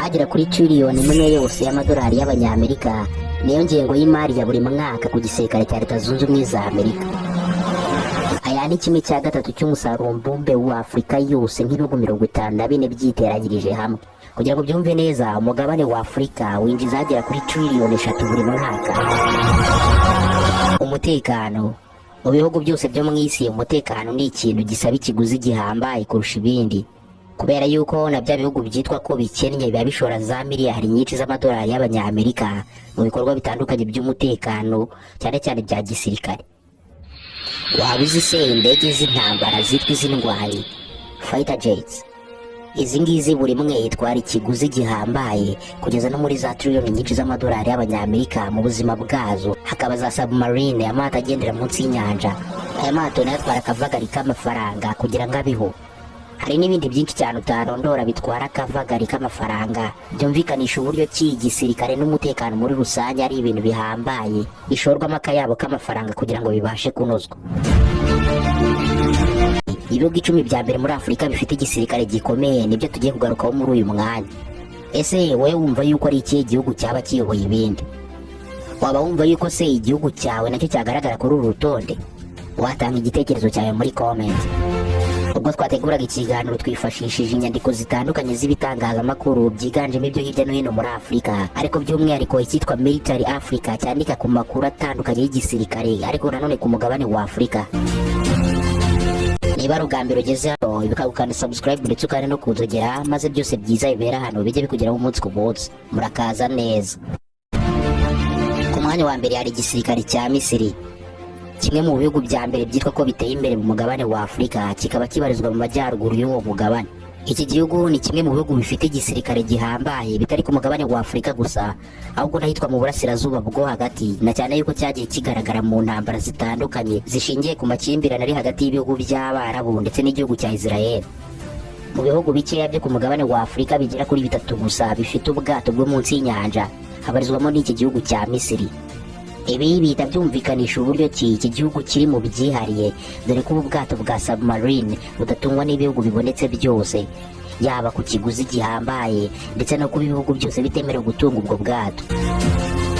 agera kuri triliyoni imwe yose y'amadolari y'abanyamerika niyo ngengo y'imari ya buri mwaka ku gisirikare cya Leta Zunze Ubumwe za Amerika. Aya ni kimwe cya gatatu cy'umusaruro mbumbe wa Afurika yose nk'ibihugu 54 byiteranyirije hamwe. Kugira ngo byumve neza, umugabane wa Afurika winjiza agera kuri triliyoni 3 buri mwaka. Umutekano. Mu bihugu byose byo mu isi, umutekano ni ikintu gisaba ikiguzi gihambaye kurusha ibindi, kubera yuko na bya bihugu byitwa ko bikennye biba bishora za miliyari nyinshi z'amadolari y'abanyamerika mu bikorwa bitandukanye by'umutekano, cyane cyane bya gisirikare. Waba uzi se indege z'intambara zitwa iz'indwanyi, fighter jets? Izi ngizi buri mwe itwara ikiguzi gihambaye kugeza no muri za triliyoni nyinshi z'amadolari y'abanyamerika mu buzima bwazo. Hakaba za submarine, amato agendera munsi y'inyanja. Aya mato nayo atwara akavagari k'amafaranga kugira ngo abeho. Hari n'ibindi byinshi cyane utarondora bitwara akavagari k'amafaranga. Byumvikanisha uburyo ki igisirikare n'umutekano muri rusange ari ibintu bihambaye bishorwamo akayabo k'amafaranga kugira ngo bibashe kunozwa. Ibihugu 10 bya mbere muri Afurika bifite igisirikare gikomeye nibyo tugiye kugarukaho muri uyu mwanya. Ese wowe wumva yuko ari ikihe gihugu cyaba kiyoboye ibindi? Waba wumva yuko se igihugu cyawe nacyo cyagaragara kuri uru rutonde? Watanga igitekerezo cyawe muri comment. Ubwo twateguraga ikiganiro twifashishije inyandiko zitandukanye z'ibitangazamakuru byiganjemo ibyo hirya no hino muri Afurika, ariko by'umwihariko icyitwa Military Africa cyandika ku makuru atandukanye y'igisirikare ariko nanone ku mugabane wa Afurika. Niba rugambiro ugeze hano, ibuka gukanda subscribe ndetse ukane no kunzogera, maze byose byiza bibera hano bijye bikugeraho umunsi ku munsi. Murakaza neza. Ku mwanya wa mbere hari igisirikare cya Misiri, kimwe mu bihugu bya mbere byitwa ko biteye imbere mu mugabane wa Afurika, kikaba kibarizwa mu majyaruguru y'uwo mugabane. Iki gihugu ni kimwe mu bihugu bifite igisirikare gihambaye bitari ku mugabane wa Afurika gusa, ahubwo n'ahitwa mu burasirazuba bwo hagati, na cyane yuko cyagiye kigaragara mu ntambara zitandukanye zishingiye ku makimbirane ari hagati y'ibihugu by'Abarabu ndetse n'igihugu cya Israel. Mu bihugu bikeya byo ku mugabane wa Afurika bigera kuri 3 gusa bifite ubwato bwo munsi y'inyanja, habarizwamo n'iki gihugu cya Misiri. Ibi bihita byumvikanisha uburyo ki iki gihugu kiri mu byihariye, dore ko ubu bwato bwa submarine budatungwa n'ibihugu bibonetse byose, yaba ku kiguzi gihambaye ndetse no kuba ibihugu byose bitemerewe gutunga ubwo bwato.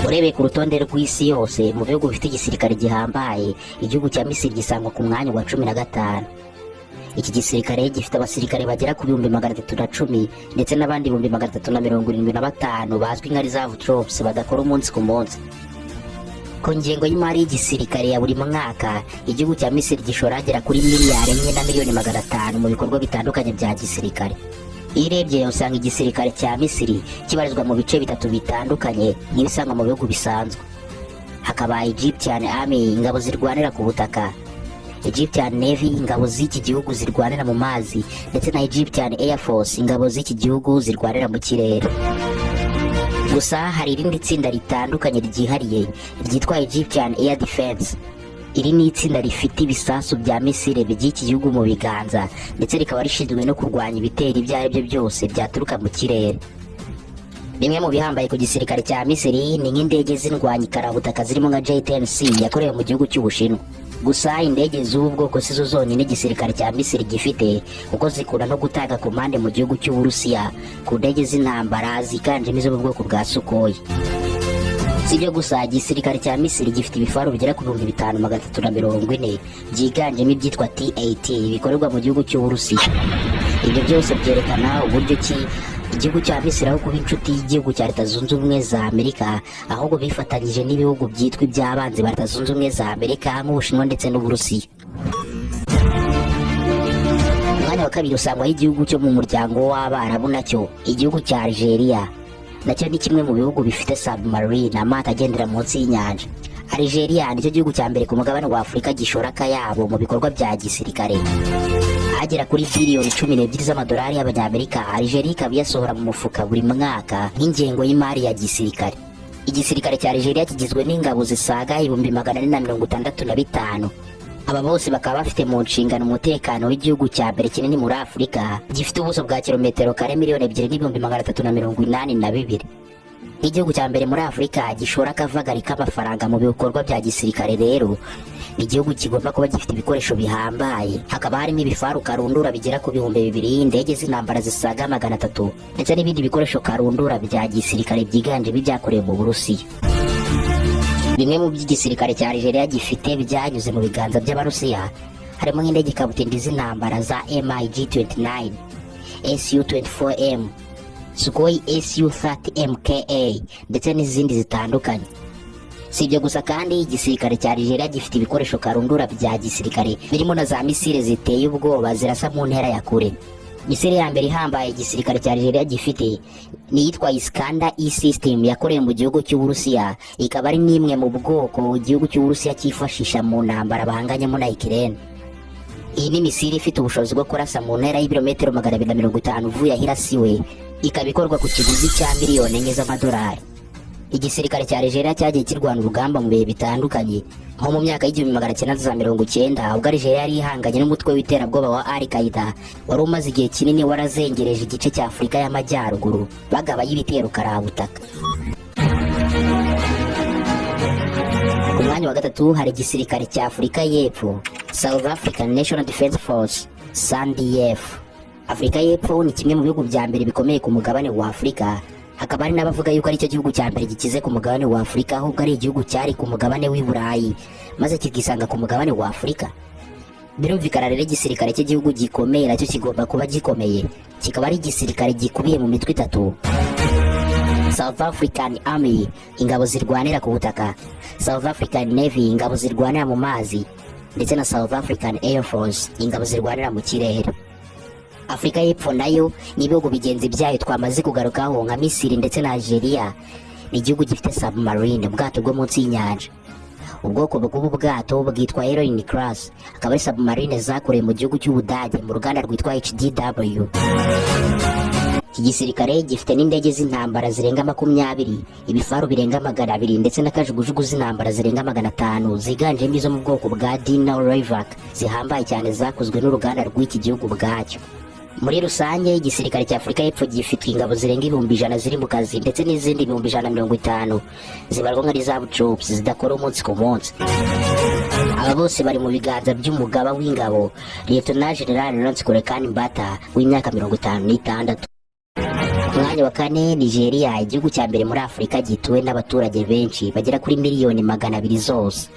Urebeye ku rutonde rw'isi yose mu bihugu bifite igisirikare gihambaye, igihugu cya Misiri gisangwa ku mwanya wa 15. Iki gisirikare gifite abasirikare bagera ku 310 ndetse n'abandi 375 bazwi nka reserve troops badakora umunsi ku munsi. Ku ngengo y'imari y'igisirikare ya buri mwaka, igihugu cya Misiri gishora agera kuri miliyari 1 na miliyoni 500 mu bikorwa bitandukanye bya gisirikare. Iyo urebye usanga igisirikare cya Misiri kibarizwa mu bice bitatu bitandukanye nk'ibisanga mu bihugu bisanzwe. Hakaba Egyptian Army, ingabo zirwanira ku butaka, Egyptian Navy, ingabo z'iki gihugu zirwanira mu mazi, ndetse na Egyptian Air Force, ingabo z'iki gihugu zirwanira mu kirere. Gusa hari irindi tsinda ritandukanye ryihariye ryitwa Egyptian Air Defense. Iri ni itsinda rifite ibisasu bya Misiri by'iki gihugu mu biganza, ndetse rikaba rishinzwe no kurwanya ibitero ibyo ari byo byose byaturuka mu kirere. Bimwe mu bihambaye ku gisirikare cya Misiri ni nk'indege z'indwanyi karabutaka zirimo nka J-10C yakorewe mu gihugu cy'Ubushinwa. Gusa indege z'ubu bwoko si zo zonyine igisirikare cya Misiri gifite, kuko zikunda no gutanga komande mu gihugu cy'Uburusiya ku ndege z'intambara ziganjemo izo mu bwoko bwa Sukhoi. Si ibyo gusa, igisirikare cya Misiri gifite ibifaru bigera ku 5340 byiganjemo ibyitwa T-80 bikorerwa mu gihugu cy'Uburusiya. Ibyo byose byerekana uburyo ki igihugu cya Misiri aho kuba inshuti y'igihugu cya Leta Zunze Ubumwe za Amerika, ahubwo bifatanyije n'ibihugu byitwa iby'abanzi ba Leta Zunze Ubumwe za Amerika nk'Ubushinwa ndetse n'Uburusiya. Umwanya wa kabiri usangwaho igihugu cyo mu muryango w'Abarabu, nacyo igihugu cya Algeria. Nacyo ni kimwe mu bihugu bifite submarine, amato agendera munsi y'inyanja. Algeria nicyo gihugu cya mbere ku mugabane wa Afurika gishora akayabo mu bikorwa bya gisirikare. Agera kuri biliyoni 12 z'amadolari y'abanyamerika, Algeria ikaba iyasohora mu mufuka buri mwaka nk'ingengo y'imari ya gisirikare. Igisirikare cya Algeria kigizwe n'ingabo zisaga 465. Aba bose bakaba bafite mu nshingano umutekano w'igihugu cya mbere kinini muri Afurika, gifite ubuso bwa kilometero kare miliyoni 2,382. Igihugu cya mbere muri Afurika gishora akavagari k'amafaranga mu bikorwa bya gisirikare rero ni igihugu kigomba kuba gifite ibikoresho bihambaye, hakaba harimo ibifaru karundura bigera ku 2,000, indege z'intambara zisaga 300 ndetse n'ibindi bikoresho karundura bya gisirikare byiganjemo ibyakorewe mu Burusiya. Bimwe mu by'igisirikare cya Algeria gifite byanyuze mu biganza by'Abarusiya harimo nk'indege kabutindi z'intambara za MiG-29, Su-24M, Sukhoi Su-30MKA ndetse n'izindi zitandukanye. Si ibyo gusa kandi igisirikare cya Algeria gifite ibikoresho karundura bya gisirikare birimo na za misile ziteye ubwoba zirasa mu ntera ya kure. Misile ya mbere ihambaye igisirikare cya Algeria gifite ni iyitwa Iskander E-system yakorewe mu gihugu cy'Uburusiya, ikaba ari n'imwe mu bwoko igihugu cy'Uburusiya cyifashisha mu ntambara bahanganyemo na Ukraine. Iyi ni misile ifite ubushobozi bwo kurasa mu ntera y'ibirometero 250 uvuye ahirasiwe, ikaba ikorwa ku kiguzi cya miliyoni 4 z'amadolari. Igisirikare cya Algeria cyagiye kirwana urugamba mu bihe bitandukanye, nko mu myaka y'1990 ubwo Algeria yari ihanganye n'umutwe w'iterabwoba wa Al-Qaeda wari umaze igihe kinini warazengereje igice cya Afurika y'Amajyaruguru bagabaye ibitero karabutaka. Ku mwanya wa gatatu hari igisirikare cya Afurika y'Epfo, South African National Defence Force SANDF. Afurika y'Epfo ni kimwe mu bihugu bya mbere bikomeye ku mugabane wa Afurika, hakaba hari n'abavuga yuko ari cyo gihugu cya mbere gikize ku mugabane wa Afurika, ahubwo ari igihugu cyari ku mugabane w'i Burayi maze kikisanga ku mugabane wa Afurika. Birumvikana rero igisirikare cy'igihugu gikomeye nacyo kigomba kuba gikomeye, kikaba ari igisirikare gikubiye mu mitwe itatu: South African Army, ingabo zirwanira ku butaka; South African Navy, ingabo zirwanira mu mazi; ndetse na South African Air Force, ingabo zirwanira mu kirere. Afurika y'Epfo nayo ni ibihugu bigenzi byayo twamaze kugarukaho nka Misiri ndetse na Algeria. Ni igihugu gifite submarine, ubwato bwo munsi y'inyanja. Ubwoko bw'ubu bwato bwitwa Heroine Class, akaba ari submarine zakorewe mu gihugu cy'Ubudage mu ruganda rwitwa HDW. Iki gisirikare gifite n'indege z'intambara zirenga 20, ibifaru birenga 200 ndetse n'akajugujugu z'intambara zirenga 500 ziganjemo izo mu bwoko bwa Dina Rayvac zihambaye cyane zakozwe n'uruganda rw'iki gihugu bwacyo. Muri rusange igisirikare cya Afurika y'Epfo gifite ingabo zirenga 100,000 ziri mu kazi ndetse n'izindi 150 zibarwa nka reserve troops zidakora umunsi ku munsi. Aba bose bari mu biganza by'umugaba w'ingabo Lieutenant General Lawrence Kolekani Mbata w'imyaka 56. Mwanya wa kane, Nigeria, igihugu cya mbere muri Afurika gituwe n'abaturage benshi bagera kuri miliyoni 200 zose.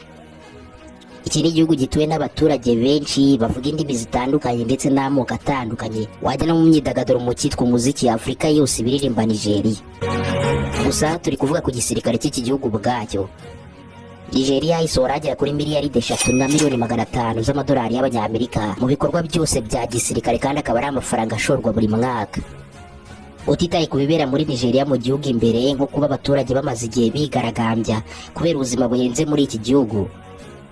Iki ni igihugu gituwe n'abaturage benshi bavuga indimi zitandukanye ndetse n'amoko atandukanye. Wajya no mu myidagaduro mu cyitwa umuziki, Afurika yose biririmba Nigeria. Gusa turi kuvuga ku gisirikare cy'iki gihugu bwacyo. Nigeria isohora agera kuri miliyari 3 na miliyoni 500 z'amadolari y'Abanyamerika mu bikorwa byose bya gisirikare, kandi akaba ari amafaranga ashorwa buri mwaka. Utitaye ku bibera muri Nigeria mu gihugu imbere, nko kuba abaturage bamaze igihe bigaragambya kubera ubuzima buhenze muri iki gihugu,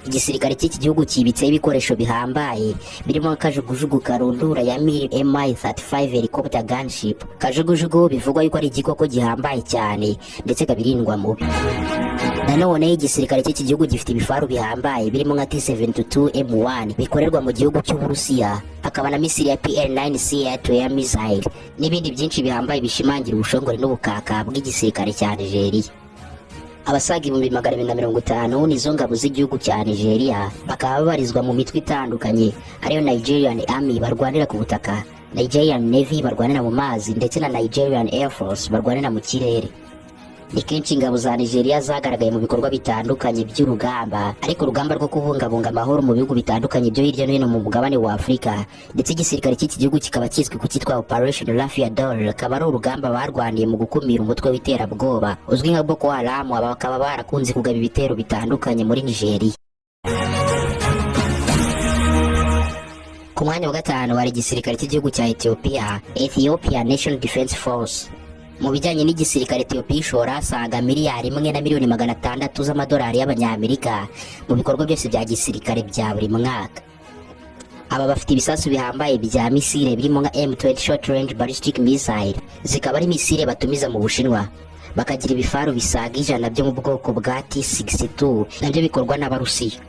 igisirikare cy'iki gihugu kibitseho ibikoresho bihambaye birimo akajugujugu karundura ya Mi-35 helicopter gunship. Kajugujugu bivugwa yuko ari igikoko gihambaye cyane ndetse kabirindwa mubi. Nanone igisirikare cy'iki gihugu gifite ibifaru bihambaye birimo nka T-72M1 bikorerwa mu gihugu cy'Uburusiya, hakaba na misiri ya PL-9C air missile n'ibindi byinshi bihambaye bishimangira ubushongore n'ubukaka bw'igisirikare cya Nigeria. Abasaga 250 nizo ngabo z'igihugu cya Nigeria, bakaba babarizwa mu mitwe itandukanye, ariyo Nigerian Army barwanira ku butaka, Nigerian Navy barwanira mu mazi ndetse na Nigerian Air Force barwanira mu kirere. Ni kenshi ingabo za Nigeria zagaragaye mu bikorwa bitandukanye by'urugamba, ariko urugamba rwo kubungabunga amahoro mu bihugu bitandukanye byo hirya no hino mu mugabane wa Afurika. Ndetse igisirikare cy'iki gihugu kikaba kizwi ku cyitwa Operation Lafia Dole, akaba ari urugamba barwaniye mu gukumira umutwe w'iterabwoba uzwi nka Boko Haram, bakaba barakunze kugaba ibitero bitandukanye muri Nigeria. Ku mwanya wa gatanu hari igisirikare cy'igihugu cya Ethiopia National Defence Force. Mu bijyanye n'igisirikare, Ethiopia ishora asaga miliyari 1 na miliyoni 600 z'amadolari y'Abanyamerika mu bikorwa byose bya gisirikare bya buri mwaka. Aba bafite ibisasu bihambaye bya misile birimo nka M20 short range ballistic missile, zikaba ari misile batumiza mu Bushinwa. Bakagira ibifaru bisaga 100 byo mu bwoko bwa T-62 nabyo bikorwa n'Abarusiya.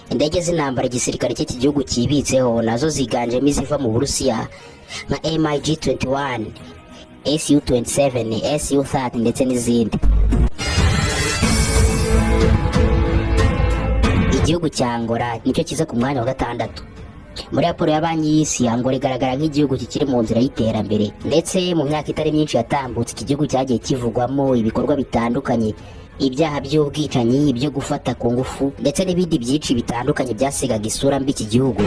Indege z'intambara igisirikare cy'iki gihugu kibitseho nazo ziganjemo iziva mu Burusiya nka MiG-21, Su-27, Su-30 ndetse n'izindi. Igihugu cya Angola nicyo kiza ku mwanya wa gatandatu. Muri raporo ya banki y'isi, Angola igaragara nk'igihugu kikiri mu nzira y'iterambere, ndetse mu myaka itari myinshi yatambutse iki gihugu cyagiye kivugwamo ibikorwa bitandukanye, ibyaha by'ubwicanyi, ibyo gufata ku ngufu ndetse n'ibindi byinshi bitandukanye byasigaga isura mbi iki gihugu.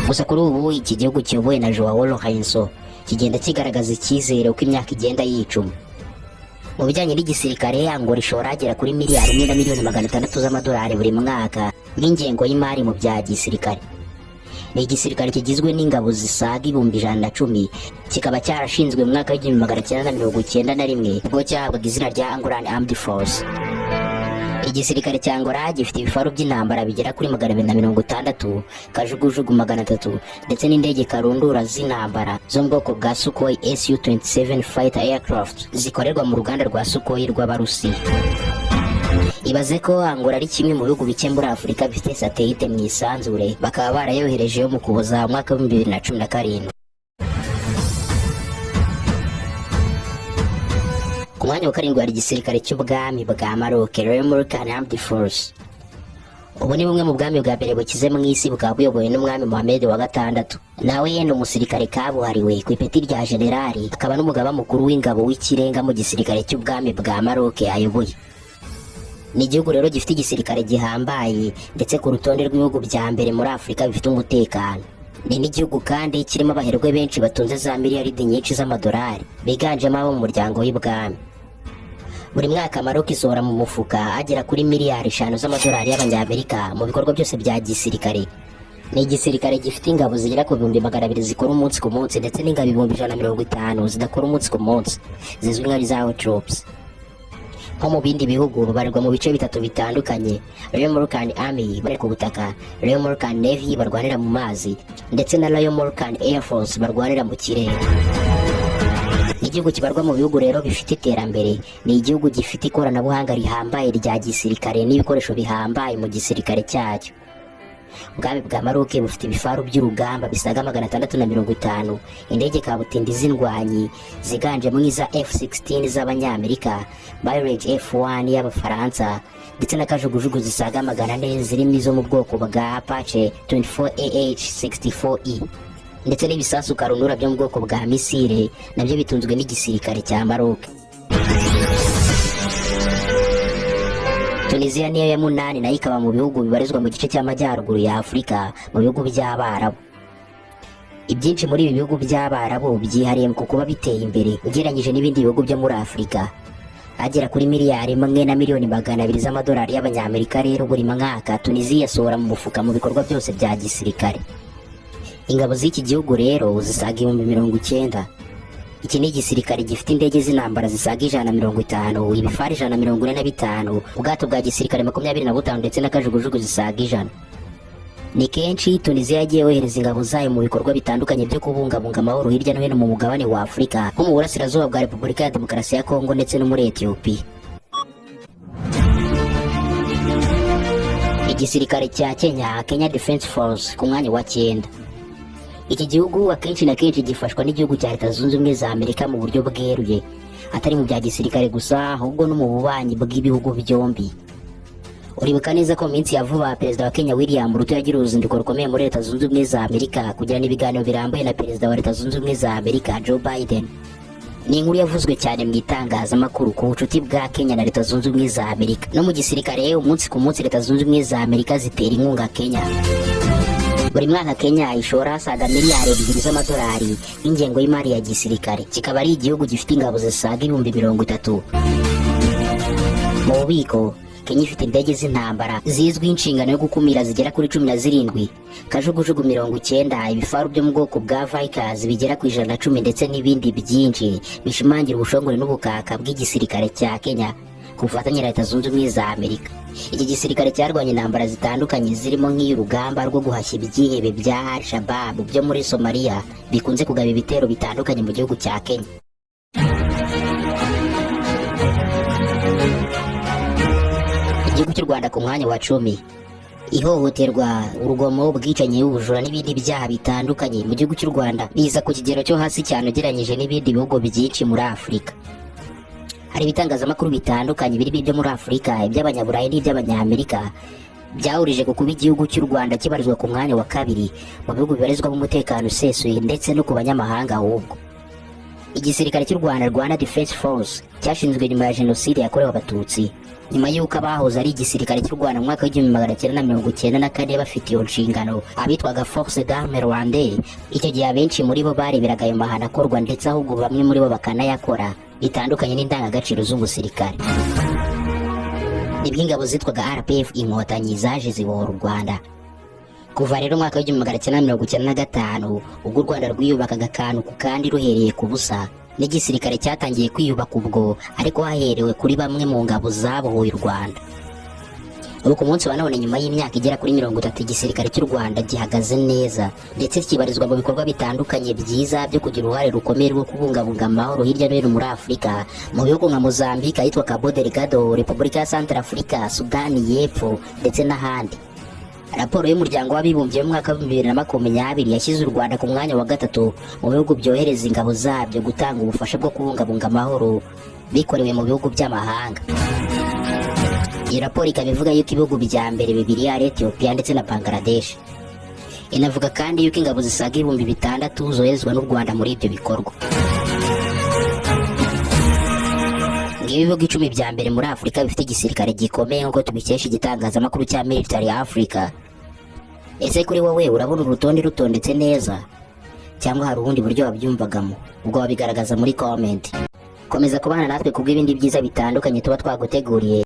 Gusa kuri ubu iki gihugu kiyobowe na Joao Lourenço kigenda kigaragaza icyizere uko imyaka igenda yicuma. Mu bijyanye n'igisirikare, Angola ishobora agera kuri miliyari 1 na miliyoni 600 z'amadolari buri mwaka nk'ingengo y'imari mu bya gisirikare. Ni igisirikare kigizwe n'ingabo zisaga 110,000, kikaba cyarashinzwe mu mwaka wa 1991 ubwo cyahabwaga izina rya Angolan Armed Force. Igisirikare cya Angola gifite ibifaru by'intambara bigera kuri 260, kajugujugu 300 ndetse n'indege karundura z'intambara zo mu bwoko bwa Sukhoi Su-27 fighter aircraft zikorerwa mu ruganda rwa Sukhoi rw'Abarusiya. Ibaze ko Angola ari kimwe mu bihugu bike muri Afurika bifite satellite mu isanzure, bakaba barayoherejeyo mu Kuboza mu mwaka wa 2017. Ku mwanya wa 7 hari igisirikare cy'ubwami bwa Maroc, Royal Moroccan Armed Force. Ubu ni bumwe mu bwami bwa mbere bukize mu isi, bukaba buyobowe n'umwami Mohamed wa gatandatu. Nawe yenda umusirikare kabuhariwe ku ipeti rya generali, akaba n'umugaba mukuru w'ingabo w'ikirenga mu gisirikare cy'ubwami bwa Maroc ayoboye. Ni igihugu rero gifite igisirikare gihambaye ndetse ku rutonde rw'ibihugu bya mbere muri Afurika bifite umutekano. Ni n'igihugu kandi kirimo abaherwe benshi batunze za miliyaridi nyinshi z'amadolari, biganjemo abo mu muryango w'ibwami. Buri mwaka Maroc isohora mu mufuka agera kuri miliyari 5 z'amadolari y'abanyamerika mu bikorwa byose bya gisirikare. Ni igisirikare gifite ingabo zigera ku 200,000 zikora umunsi ku munsi ndetse n'ingabo 150 zidakora umunsi ku munsi, zizwi nka reserve troops. Nko mu bindi bihugu babarirwa mu bice bitatu bitandukanye: Royal Moroccan Army bari ku butaka, Royal Moroccan Navy barwanira mu mazi, ndetse na Royal Moroccan Air Force barwanira mu kirere. Igihugu kibarwa mu bihugu rero bifite iterambere, ni igihugu gifite ikoranabuhanga rihambaye rya gisirikare n'ibikoresho bihambaye mu gisirikare cyacyo. Ubwami bwa Maroc bufite ibifaru by'urugamba bisaga 650, indege kabutindi z'indwanyi ziganjemo nk'iza F-16 z'Abanyamerika, Mirage F1 y'Abafaransa, ndetse na kajugujugu zisaga 400 zirimo izo mu bwoko bwa Apache 24AH-64E, ndetse n'ibisasu karundura byo mu bwoko bwa misile nabyo bitunzwe n'igisirikare cya Maroc. Tunisia niyo ya 8 nayo ikaba mu bihugu bibarizwa mu gice cy'amajyaruguru ya Afurika mu bihugu by'Abarabu. Ibyinshi muri ibi bihugu by'Abarabu byihariye ku kuba biteye imbere ugereranyije n'ibindi bihugu byo muri Afurika. Agera kuri miliyari 1 na miliyoni 200 z'amadolari y'Abanyamerika rero buri mwaka Tunisia yasohora mu mufuka mu bikorwa byose bya gisirikare. Ingabo z'iki gihugu rero zisaga 90,000. Iki ni igisirikare gifite indege z'intambara zisaga 150, ibifaru 145, ubwato bwa gisirikare 25 ndetse na kajugujugu zisaga 100. Ni kenshi Tunisia yagiye yohereza ingabo zayo mu bikorwa bitandukanye byo kubungabunga amahoro hirya no hino mu mugabane wa Afurika, nko mu burasirazuba bwa Repubulika ya Demokarasi ya Kongo ndetse no muri Ethiopia. Igisirikare cya Kenya, Kenya Defense Force, ku mwanya wa 9. Iki gihugu akenshi na kenshi gifashwa n'igihugu cya Leta Zunze Ubumwe za Amerika mu buryo bweruye, atari mu bya gisirikare gusa ahubwo no mu bubanyi bw'ibihugu byombi. Uribuka neza ko minsi ya vuba Perezida wa Kenya William Ruto yagira uruzinduko rukomeye muri Leta Zunze Ubumwe za Amerika kugirana ibiganiro birambuye na Perezida wa Leta Zunze Ubumwe za Amerika Joe Biden. Ni inkuru yavuzwe cyane mu itangazamakuru ku bucuti bwa Kenya na Leta Zunze Ubumwe za Amerika. No mu gisirikare umunsi ku munsi Leta Zunze Ubumwe za Amerika zitera inkunga Kenya. Buri mwaka Kenya ishora asaga miliyari 2 z'amadolari y'ingengo y'imari ya gisirikare, kikaba ari igihugu gifite ingabo zisaga 30,000. Mu bubiko Kenya ifite indege z'intambara zizwi inshingano yo gukumira zigera kuri 17, kajugujugu 90, ibifaru byo mu bwoko bwa Vickers bigera ku 110 ndetse n'ibindi byinshi bishimangira ubushongore n'ubukaka bw'igisirikare cya Kenya ku bufatanye na Leta Zunze Ubumwe za Amerika. Iki gisirikare cyarwanye intambara zitandukanye zirimo nk'iy'urugamba rwo guhashya ibyihebe bya Al-Shabaab byo muri Somalia bikunze kugaba ibitero bitandukanye mu gihugu cya Kenya. Igihugu cy'u Rwanda ku mwanya wa 10. ihohoterwa, urugomo, ubwicanyi, ubujura n'ibindi byaha bitandukanye mu gihugu cy'u Rwanda biza ku kigero cyo hasi cyane ugereranyije n'ibindi bihugu byinshi muri Afurika. Hari ibitangazamakuru bitandukanye birimo ibyo muri Afurika, iby'abanyaburayi n'iby'abanyamerika byahurije ku kuba igihugu cy'u Rwanda kibarizwa ku mwanya wa kabiri mu bihugu bibarizwamo umutekano usesuye ndetse no ku banyamahanga ahubwo. Igisirikare cy'u Rwanda, Rwanda Defense Force, cyashinzwe nyuma ya jenoside yakorewe Abatutsi, nyuma y'uko abahoze ari igisirikare cy'u Rwanda mu mwaka w'1994 bafite iyo nshingano abitwaga Force d'Armée Rwandaise. Icyo gihe abenshi muri bo bareberaga ayo mahano akorwa ndetse ahubwo bamwe muri bo bakanayakora bitandukanye n'indangagaciro z'umusirikare. Nibwo ingabo zitwaga RPF Inkotanyi zaje zibohora u Rwanda. Kuva rero umwaka w'1995 ubwo u Rwanda rwiyubakaga akantu ku kandi ruhereye ku busa, n'igisirikare cyatangiye kwiyubaka ubwo ariko haherewe kuri bamwe mu ngabo zabohoye u Rwanda. Ubu ku munsi wa none nyuma y'imyaka igera kuri 30 igisirikare cy'u Rwanda gihagaze neza ndetse kibarizwa mu bikorwa bitandukanye byiza byo kugira uruhare rukomeye rwo kubungabunga amahoro hirya no hino muri Afurika, mu bihugu nka Mozambique, ahitwa Cabo Delgado, Repubulika ya Centrafrica, Sudani y'Epfo ndetse n'ahandi. Raporo y'umuryango w'abibumbye mu mwaka wa 2020 yashyize u Rwanda ku mwanya wa 3 mu bihugu byohereza ingabo zabyo gutanga ubufasha bwo kubungabunga amahoro bikorewe mu bihugu by'amahanga. Iyi raporo ikaba ivuga yuko ibihugu bya mbere bibiri ari Ethiopia ndetse na Bangladesh. Inavuga kandi yuko ingabo zisaga 6,000 zoherezwa n'u Rwanda muri ibyo bikorwa. Ibihugu 10 bya mbere muri Afurika bifite igisirikare gikomeye nk'uko tubikesha igitangazamakuru cya Military Africa. Ese kuri wowe urabona urutonde rutondetse neza cyangwa hari ubundi buryo wabyumvagamo? Ubwo wabigaragaza muri comment. Komeza kubana natwe kubw'ibindi byiza bitandukanye tuba twaguteguriye.